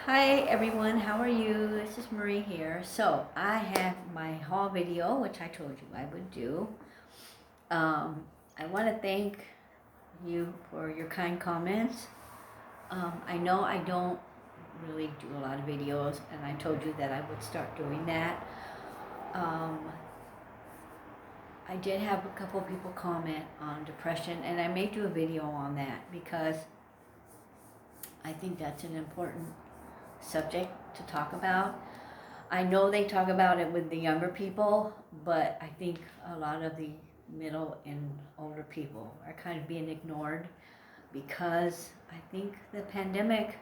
Hi everyone, how are you? This is Marie here. So I have my haul video, which I told you I would do. I want to thank you for your kind comments. I know I don't really do a lot of videos, and I told you that I would start doing that. Um, I did have a couple people comment on depression, and I may do a video on that because I think that's an important subject to talk about. I know they talk about it with the younger people, but I think a lot of the middle and older people are kind of being ignored because I think the pandemic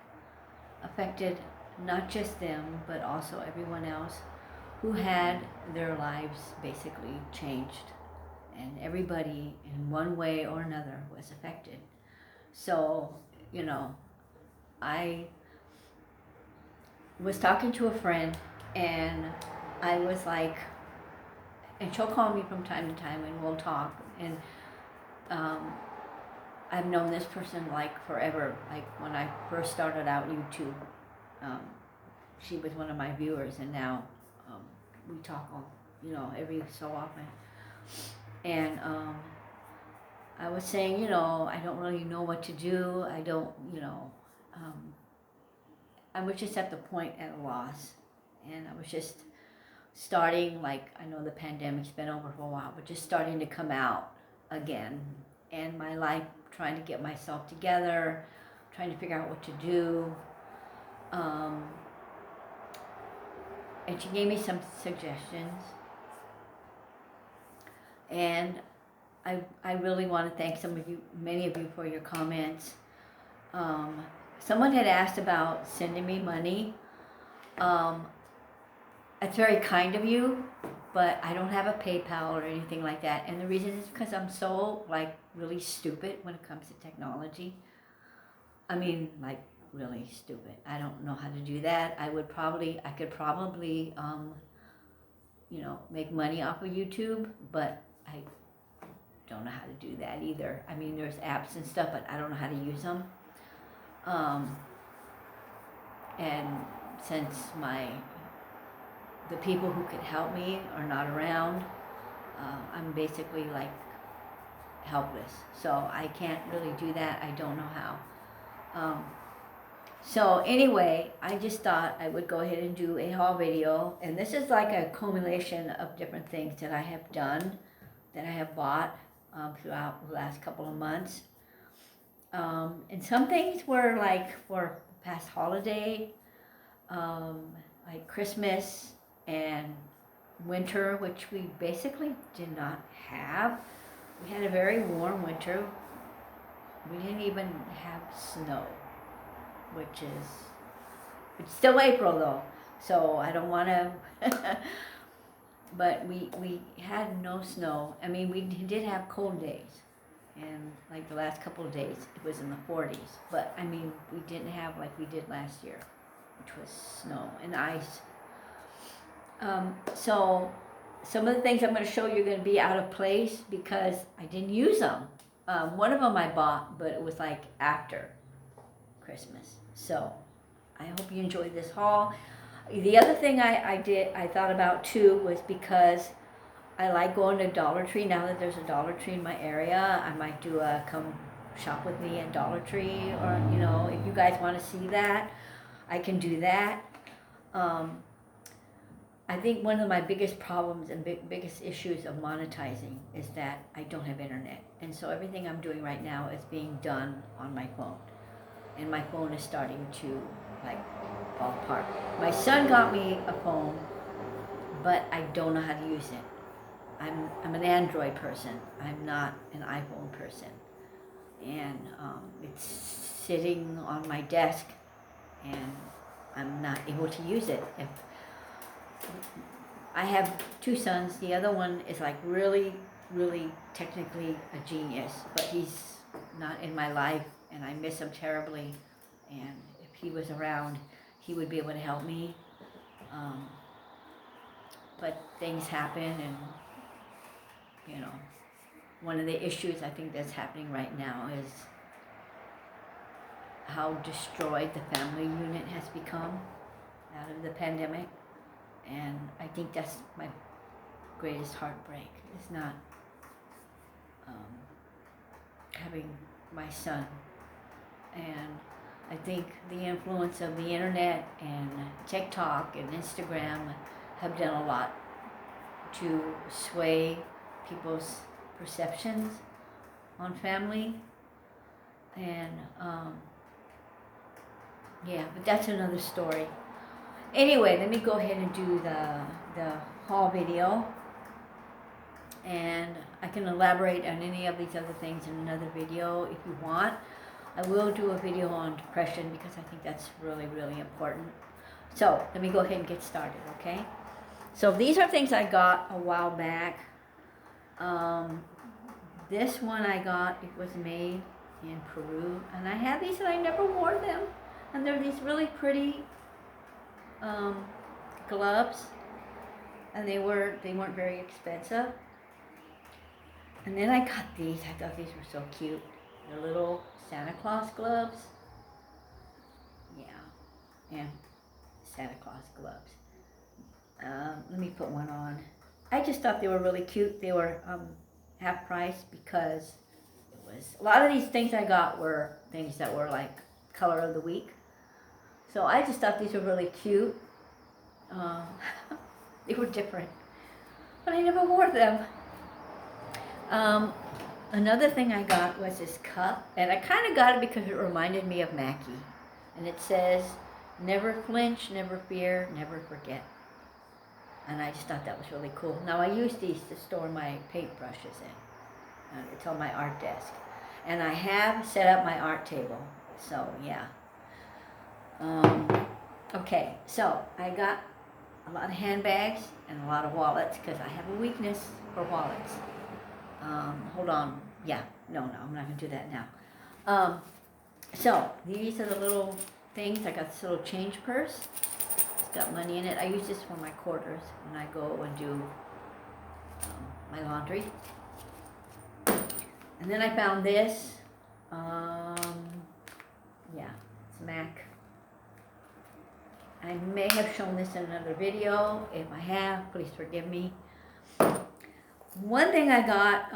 affected not just them, but also everyone else who had their lives basically changed. And everybody, in one way or another, was affected. So, you know, I was talking to a friend and I was like, and she'll call me from time to time and we'll talk. And um, I've known this person like forever. Like when I first started out YouTube, um, she was one of my viewers, and now um, we talk on, every so often. And I was saying, I don't really know what to do. I don't, um, I was just at the point at a loss, and I was just starting, like, I know the pandemic's been over for a while, but just starting to come out again, and my life, trying to get myself together, trying to figure out what to do. Um, and she gave me some suggestions, and I really want to thank many of you for your comments. Someone had asked about sending me money. Um, It's very kind of you, but I don't have a PayPal or anything like that. And the reason is because I'm so, like, really stupid when it comes to technology. I mean, like, really stupid. I don't know how to do that. I could probably, make money off of YouTube, but I don't know how to do that either. I mean, there's apps and stuff, but I don't know how to use them. Um, and since the people who could help me are not around, I'm basically like helpless. So I can't really do that. I don't know how. So anyway, I just thought I would go ahead and do a haul video. And this is like a accumulation of different things that I have done, that I have bought throughout the last couple of months. And some things were like for past holiday, um, like Christmas and winter, which we basically did not have. We had a very warm winter. We didn't even have snow, which is, it's still April though, so I don't want to, but we had no snow. I mean, we did have cold days, and like the last couple of days, it was in the 40s, but I mean, we didn't have like we did last year, which was snow and ice. So some of the things I'm going to show you are going to be out of place because I didn't use them. One of them I bought, but it was like after Christmas. So I hope you enjoyed this haul. The other thing I thought about too, was because I like going to Dollar Tree. Now that there's a Dollar Tree in my area, I might do a come shop with me at Dollar Tree, or, if you guys want to see that, I can do that. I think one of my biggest problems and biggest issues of monetizing is that I don't have internet. And so everything I'm doing right now is being done on my phone. And my phone is starting to, like, fall apart. My son got me a phone, but I don't know how to use it. I'm an Android person. I'm not an iPhone person. And it's sitting on my desk, and I'm not able to use it. If I have two sons. The other one is like really, really technically a genius, but he's not in my life, and I miss him terribly. And if he was around, he would be able to help me. But things happen, and one of the issues I think that's happening right now is how destroyed the family unit has become out of the pandemic. And I think that's my greatest heartbreak, is not having my son. And I think the influence of the internet and TikTok and Instagram have done a lot to sway people's perceptions on family. And yeah, but that's another story. Anyway, let me go ahead and do the haul video, and I can elaborate on any of these other things in another video if you want. I will do a video on depression because I think that's really, really important. So let me go ahead and get started, okay? So these are things I got a while back. This one I got, it was made in Peru, and I had these and I never wore them. And they're these really pretty gloves, and they weren't very expensive. And then I got these. I thought these were so cute. They're little Santa Claus gloves. Yeah, Santa Claus gloves. Let me put one on. I just thought they were really cute. They were half price because it was, a lot of these things I got were things that were like color of the week. So I just thought these were really cute. They were different, but I never wore them. Another thing I got was this cup, and I kind of got it because it reminded me of Mackie. And it says, "Never flinch, never fear, never forget." And I just thought that was really cool. Now I use these to store my paintbrushes in. It's on my art desk. And I have set up my art table, so yeah. Okay, so I got a lot of handbags and a lot of wallets because I have a weakness for wallets. Hold on. Yeah, no, I'm not going to do that now. So these are the little things. I got this little change purse. It's got money in it. I use this for my quarters when I go and do my laundry. And then I found this. Yeah, it's Mac. I may have shown this in another video. If I have, please forgive me. One thing I got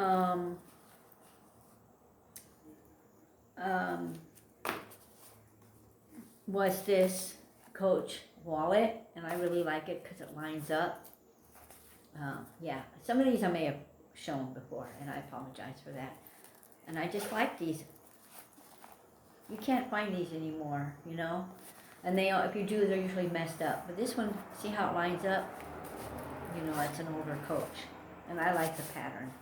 was this Coach wallet, and I really like it because it lines up. Yeah, some of these I may have shown before, and I apologize for that. And I just like these. You can't find these anymore, you know? And they, if you do, they're usually messed up. But this one, see how it lines up? You know, it's an older Coach. And I like the pattern.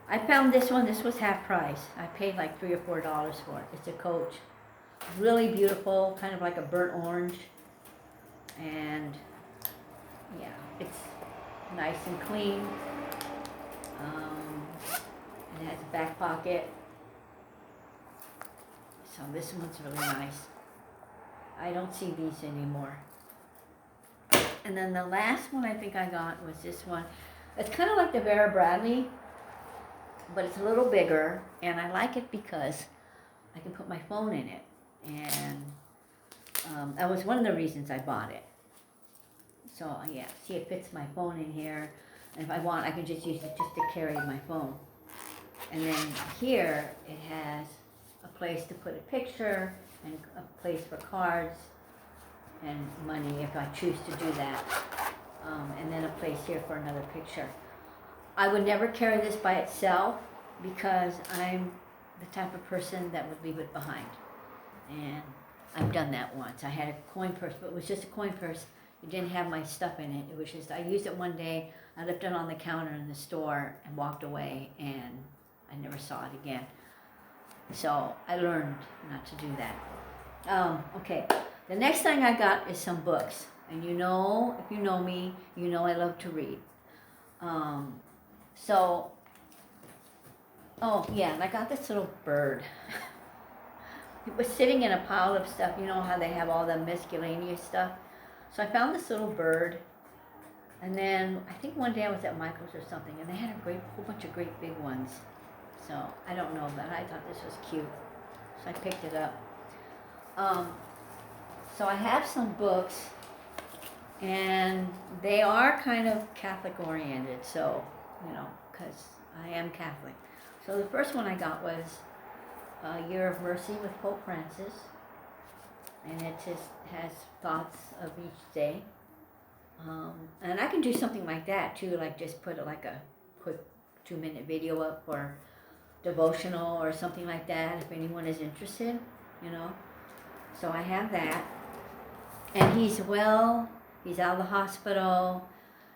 I found this one. This was half price. I paid like $3 or $4 for it. It's a Coach. Really beautiful, kind of like a burnt orange. And yeah, it's nice and clean. It has a back pocket. So this one's really nice. I don't see these anymore. And then the last one I think I got was this one. It's kind of like the Vera Bradley, but it's a little bigger, and I like it because I can put my phone in it. And that was one of the reasons I bought it. So yeah, see, it fits my phone in here, and if I want, I can just use it just to carry my phone. And then here it has a place to put a picture and a place for cards and money if I choose to do that. And then a place here for another picture. I would never carry this by itself because I'm the type of person that would leave it behind. And I've done that once. I had a coin purse, but it was just a coin purse. It didn't have my stuff in it. It was just, I used it one day, I left it on the counter in the store and walked away, and I never saw it again. So I learned not to do that. Okay, the next thing I got is some books. And you know, if you know me, you know I love to read. Oh yeah, and I got this little bird. It was sitting in a pile of stuff. You know how they have all the miscellaneous stuff? So I found this little bird. And then I think one day I was at Michael's or something, and they had a whole bunch of great big ones. So I don't know, but I thought this was cute, so I picked it up. So I have some books, and they are kind of Catholic oriented, so, you know, because I am Catholic. So the first one I got was Year of Mercy with Pope Francis, and it just has thoughts of each day. And I can do something like that too, like just put like a quick 2-minute video up for devotional or something like that if anyone is interested, you know. So I have that. And he's out of the hospital,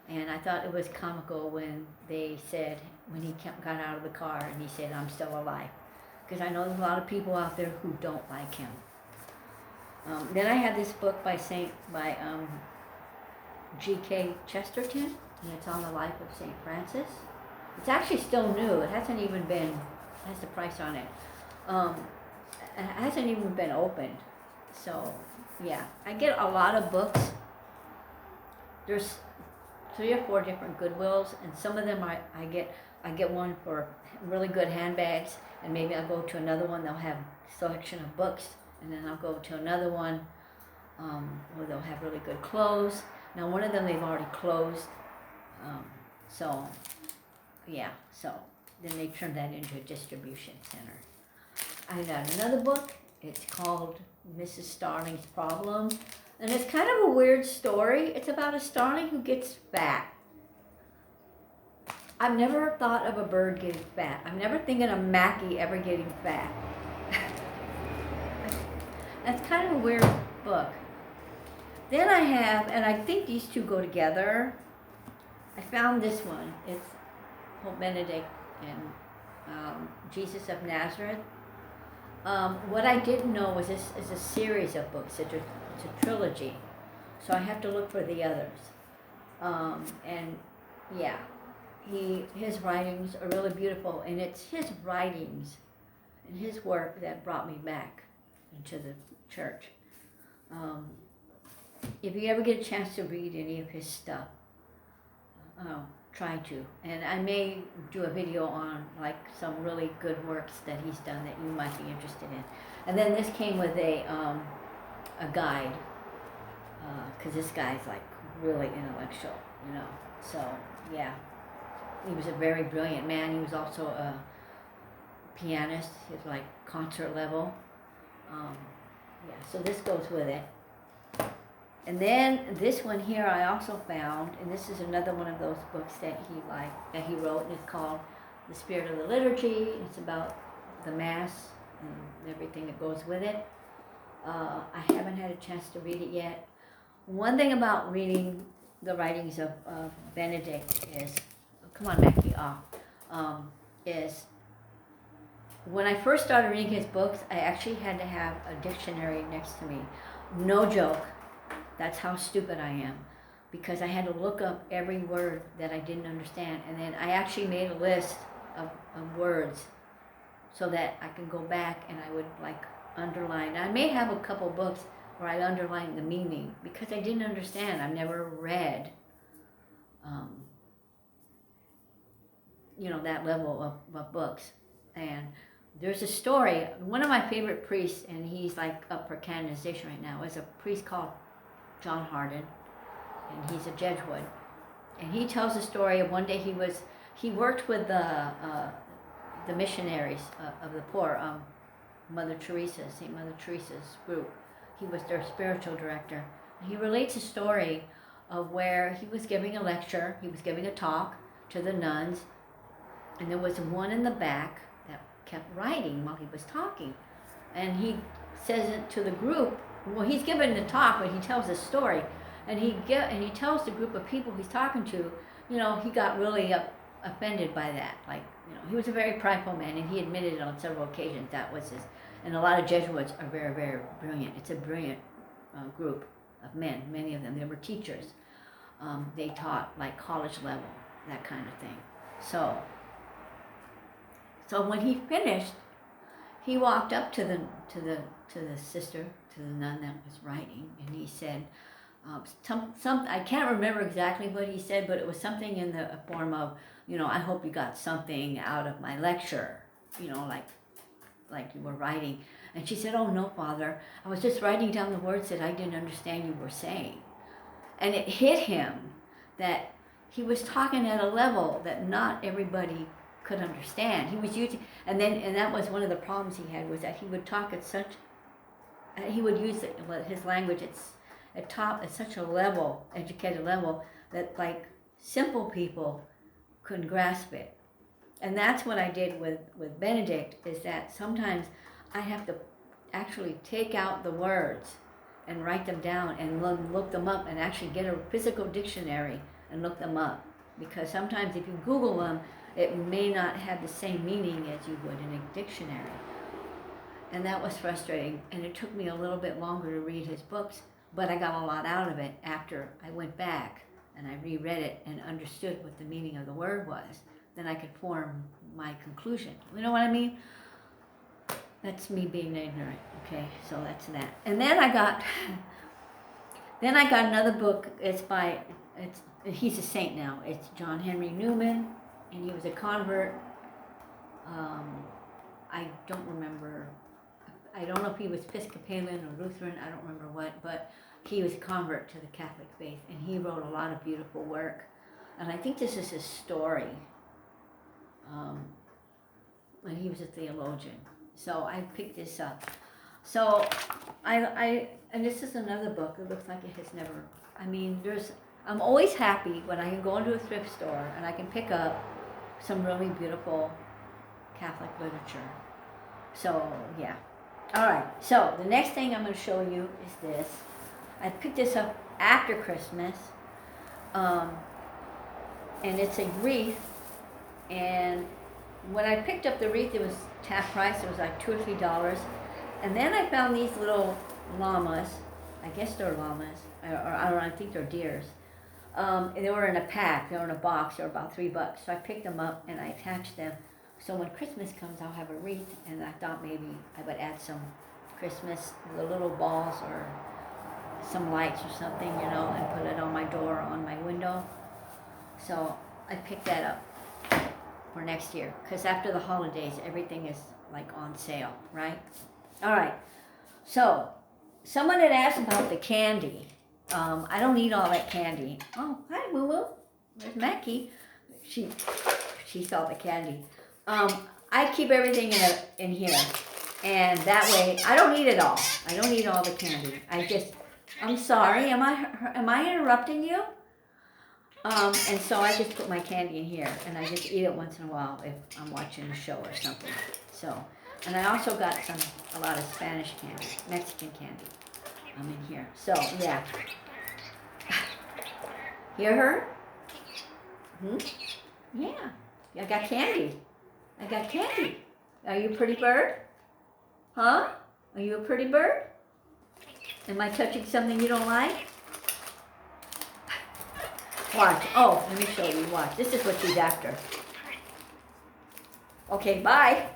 and I thought it was comical when they said, when he got out of the car and he said, "I'm still alive." Because I know there's a lot of people out there who don't like him. Then I had this book by G.K. Chesterton, and it's on the life of St. Francis. It's actually still new. It hasn't even been, has the price on it. It hasn't even been opened. So, yeah. I get a lot of books. There's 3 or 4 different Goodwills, and some of them I get one for really good handbags, and maybe I'll go to another one, they'll have a selection of books, and then I'll go to another one where they'll have really good clothes. Now one of them they've already closed, so yeah, so then they turned that into a distribution center. I got another book. It's called Mrs. Starling's Problem, and it's kind of a weird story. It's about a starling who gets fat. I've never thought of a bird getting fat. I'm never thinking of Mackie ever getting fat. That's kind of a weird book. Then I have, and I think these two go together, I found this one. It's Pope Benedict and Jesus of Nazareth. What I didn't know was this is a series of books. It's a trilogy. So I have to look for the others. And yeah, his writings are really beautiful, and it's his writings and his work that brought me back into the church. If you ever get a chance to read any of his stuff, try to. And I may do a video on like some really good works that he's done that you might be interested in. And then this came with a guide, because this guy's like really intellectual, you know. So yeah, he was a very brilliant man. He was also a pianist. He was like concert level. Yeah, so this goes with it. And then this one here I also found, and this is another one of those books that he wrote, and it's called The Spirit of the Liturgy. It's about the Mass and everything that goes with it. I haven't had a chance to read it yet. One thing about reading the writings of Benedict is, come on Mackie, is when I first started reading his books, I actually had to have a dictionary next to me. No joke. That's how stupid I am, because I had to look up every word that I didn't understand, and then I actually made a list of words so that I can go back and I would like underline. I may have a couple books where I underline the meaning because I didn't understand. I've never read, that level of books. And there's a story. One of my favorite priests, and he's like up for canonization right now, is a priest called John Hardin, and he's a Jesuit, and he tells the story of one day he worked with the missionaries of the poor, St. Mother Teresa's group. He was their spiritual director. He relates a story of where he was giving a lecture, he was giving a talk to the nuns, and there was one in the back that kept writing while he was talking, and he says it to the group. Well, he's giving the talk, but he tells a story, and he tells the group of people he's talking to, he got really offended by that. Like, he was a very prideful man, and he admitted it on several occasions. That was his. And a lot of Jesuits are very, very brilliant. It's a brilliant group of men. Many of them, they were teachers. They taught like college level, that kind of thing. So when he finished, he walked up to the sister, to the nun that was writing, and he said, I can't remember exactly what he said, but it was something in the form of, I hope you got something out of my lecture, you know, like you were writing. And she said, oh no, Father, I was just writing down the words that I didn't understand you were saying. And it hit him that he was talking at a level that not everybody could understand. He was using, and that was one of the problems he had, was that he would talk at such, he would use his language at such a level, educated level, that like simple people couldn't grasp it. And that's what I did with Benedict, is that sometimes I have to actually take out the words and write them down and look them up and actually get a physical dictionary and look them up. Because sometimes if you Google them, it may not have the same meaning as you would in a dictionary. And that was frustrating. And it took me a little bit longer to read his books, but I got a lot out of it after I went back and I reread it and understood what the meaning of the word was. Then I could form my conclusion. You know what I mean? That's me being ignorant. Okay, so that's that. And then I got another book. He's a saint now. It's John Henry Newman, and he was a convert. I don't remember. I don't know if he was Episcopalian or Lutheran. I don't remember what, but he was a convert to the Catholic faith, and he wrote a lot of beautiful work. And I think this is his story. And he was a theologian. So I picked this up. So and this is another book. It looks like it has never, I'm always happy when I can go into a thrift store and I can pick up some really beautiful Catholic literature. So yeah. All right. So the next thing I'm going to show you is this. I picked this up after Christmas. And it's a wreath. And when I picked up the wreath, it was half price. It was like $2 or $3. And then I found these little llamas. I guess they're llamas, or I don't know. I think they're deers. And they were in a pack. They were in a box. They were about $3. So I picked them up and I attached them. So when Christmas comes, I'll have a wreath. And I thought maybe I would add some Christmas, the little balls or some lights or something, and put it on my door, on my window. So I picked that up for next year, because after the holidays everything is like on sale, right? All right, so someone had asked about the candy. I don't eat all that candy. Oh, hi Woo Woo, there's Mackie. She saw the candy. I keep everything in here, and that way I don't eat it all. I don't eat all the candy. I'm sorry, am I interrupting you? And so I just put my candy in here, and I just eat it once in a while if I'm watching a show or something. So, and I also got a lot of Spanish candy, Mexican candy. In here. So yeah. Hear her? Yeah. I got candy. Are you a pretty bird? Huh? Are you a pretty bird? Am I touching something you don't like? Watch. Oh, let me show you. Watch. This is what she's after. Okay, bye.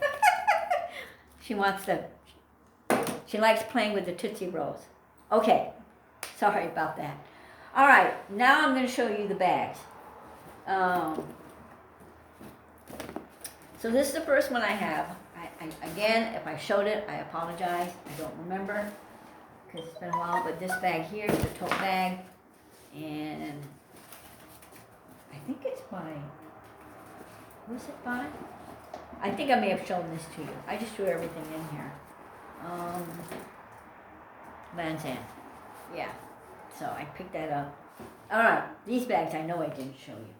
She likes playing with the Tootsie Rolls. Okay. Sorry about that. All right. Now I'm going to show you the bags. So this is the first one I have. Again, if I showed it, I apologize. I don't remember because it's been a while. But this bag here is a tote bag. And I think it's by, who's it by? I think I may have shown this to you. I just threw everything in here. Van Zandt. Yeah. So I picked that up. All right. These bags I know I didn't show you.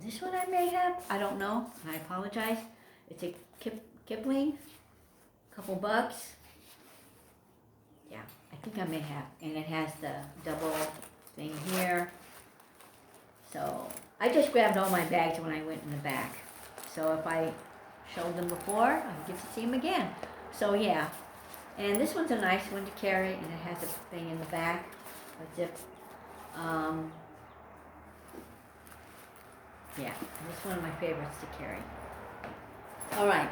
This one I may have. I don't know. I apologize. It's a Kipling. Couple bucks. Yeah. I think I may have. And it has the double thing here. So I just grabbed all my bags when I went in the back. So if I showed them before, I get to see them again. So yeah. And this one's a nice one to carry, and it has a thing in the back, a zip. Yeah, this is one of my favorites to carry. All right.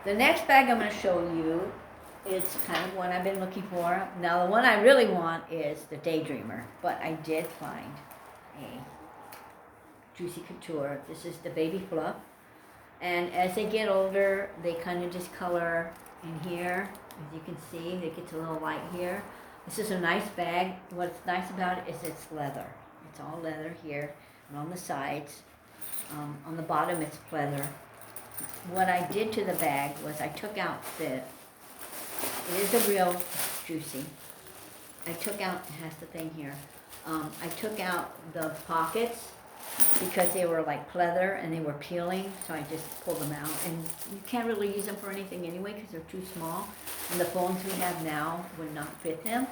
The next bag I'm going to show you is kind of one I've been looking for. Now, the one I really want is the Daydreamer, but I did find Juicy Couture. This is the Baby Fluff. And as they get older, they kind of discolor in here. As you can see, it gets a little light here. This is a nice bag. What's nice about it is it's leather. It's all leather here and on the sides. On the bottom, it's pleather. What I did to the bag was I took out it is a real Juicy. I took out, it has the thing here. I took out the pockets because they were like pleather and they were peeling, so I just pulled them out. And you can't really use them for anything anyway because they're too small. And the phones we have now would not fit them.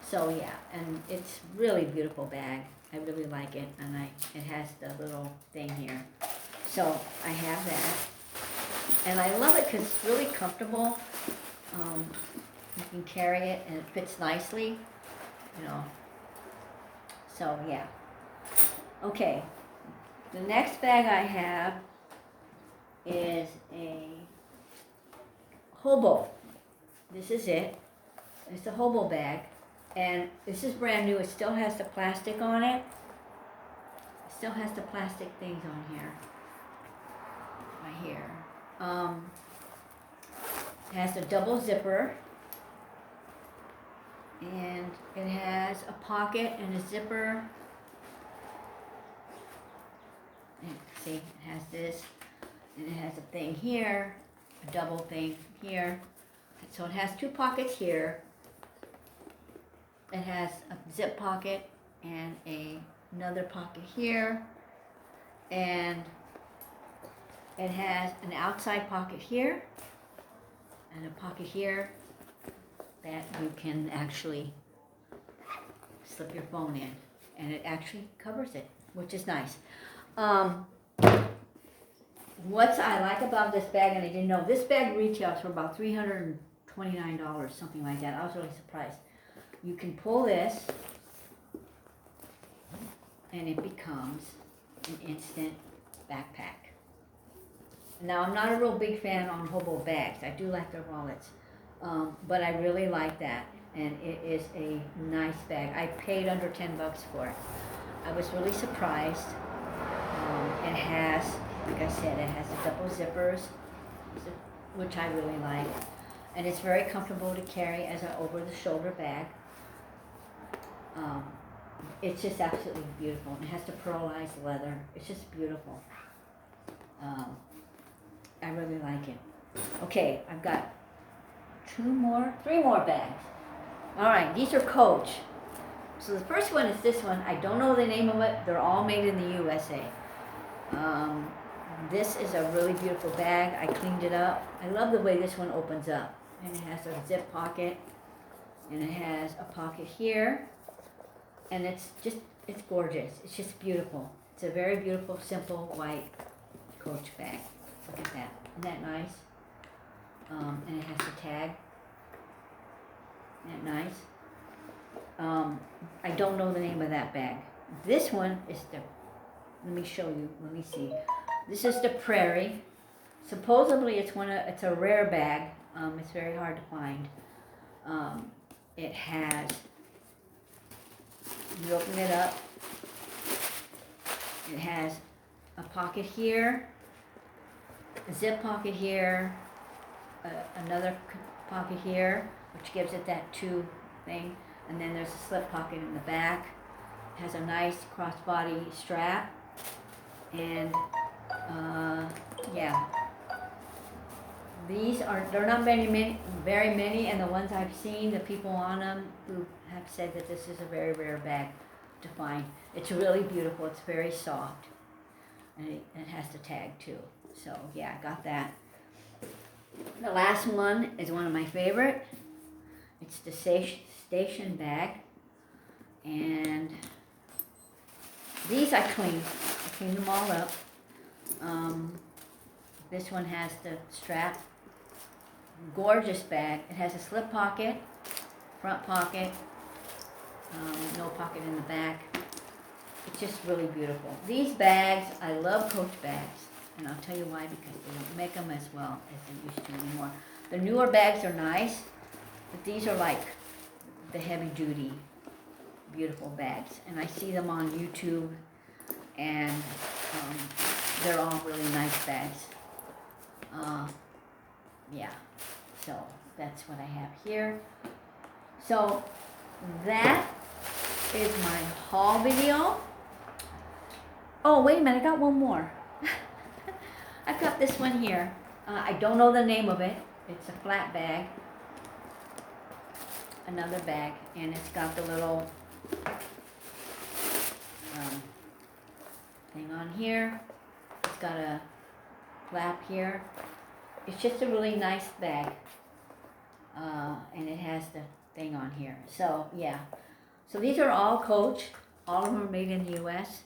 So yeah, and it's really beautiful bag. I really like it, and it has the little thing here. So I have that, and I love it because it's really comfortable. You can carry it, and it fits nicely, you know. So yeah. Okay, the next bag I have is a hobo. This is it. It's a hobo bag, and this is brand new. It still has the plastic on it. It still has the plastic things on here. Right here. It has a double zipper, and it has a pocket and a zipper. And see, it has this, and it has a thing here, a double thing here. So it has two pockets here. It has a zip pocket and another pocket here, and it has an outside pocket here and a pocket here that you can actually slip your phone in, and it actually covers it, which is nice. What I like about this bag, and I didn't know, this bag retails for about $329, something like that. I was really surprised. You can pull this, and it becomes an instant backpack. Now, I'm not a real big fan on hobo bags. I do like their wallets, but I really like that, and it is a nice bag. I paid under $10 for it. I was really surprised. It has, like I said, it has the double zippers, which I really like, and it's very comfortable to carry as an over-the-shoulder bag. It's just absolutely beautiful. It has the pearlized leather. It's just beautiful. I really like it. Okay, I've got three more bags. All right, these are Coach. So the first one is this one. I don't know the name of it. They're all made in the USA. This is a really beautiful bag. I cleaned it up. I love the way this one opens up. And it has a zip pocket. And it has a pocket here. And it's gorgeous. It's just beautiful. It's a very beautiful, simple, white Coach bag. Look at that. Isn't that nice? And it has the tag. Isn't that nice? I don't know the name of that bag. This one is let me show you. Let me see. This is the Prairie. Supposedly it's a rare bag. It's very hard to find. It has, you open it up, it has a pocket here, a zip pocket here, another pocket here, which gives it that two thing, and then there's a slip pocket in the back. It has a nice crossbody strap, and yeah, they're not very many, and the ones I've seen, the people on them who have said that this is a very rare bag to find. It's really beautiful. It's very soft, and it has the tag too. So yeah, I got that. The last one is one of my favorite. It's the station bag, and these I cleaned them all up. This one has the strap. Gorgeous bag. It has a slip pocket, front pocket, no pocket in the back. It's just really beautiful. These bags, I love Coach bags, and I'll tell you why, because they don't make them as well as they used to anymore. The newer bags are nice, but these are like the heavy duty, beautiful bags, and I see them on YouTube, and they're all really nice bags. Yeah, so that's what I have here. So that is my haul video. Oh, wait a minute, I got one more. I've got this one here. I don't know the name of it. It's a flat bag. Another bag, and it's got the little thing on here. It's got a flap here. It's just a really nice bag. And it has the thing on here. So, yeah. So these are all Coach. All of them are made in the U.S.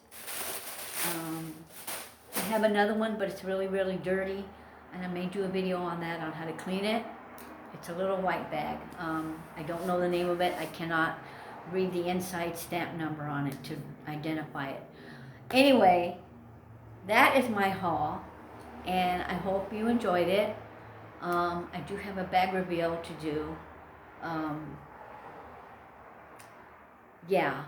I have another one, but it's really, really dirty. And I may do a video on that, on how to clean it. It's a little white bag. I don't know the name of it. I cannot read the inside stamp number on it to identify it. Anyway, that is my haul, and I hope you enjoyed it. I do have a bag reveal to do. Yeah.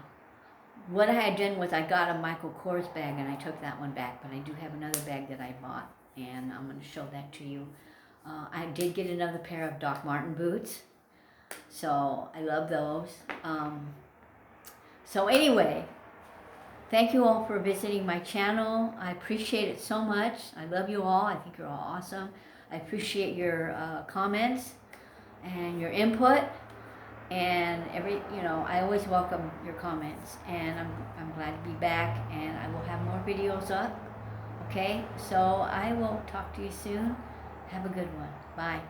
What I had done was I got a Michael Kors bag and I took that one back, but I do have another bag that I bought, and I'm going to show that to you. I did get another pair of Doc Marten boots, so I love those. So anyway, thank you all for visiting my channel. I appreciate it so much. I love you all. I think you're all awesome. I appreciate your comments and your input, and I always welcome your comments, and I'm glad to be back, and I will have more videos up. Okay, so I will talk to you soon. Have a good one. Bye.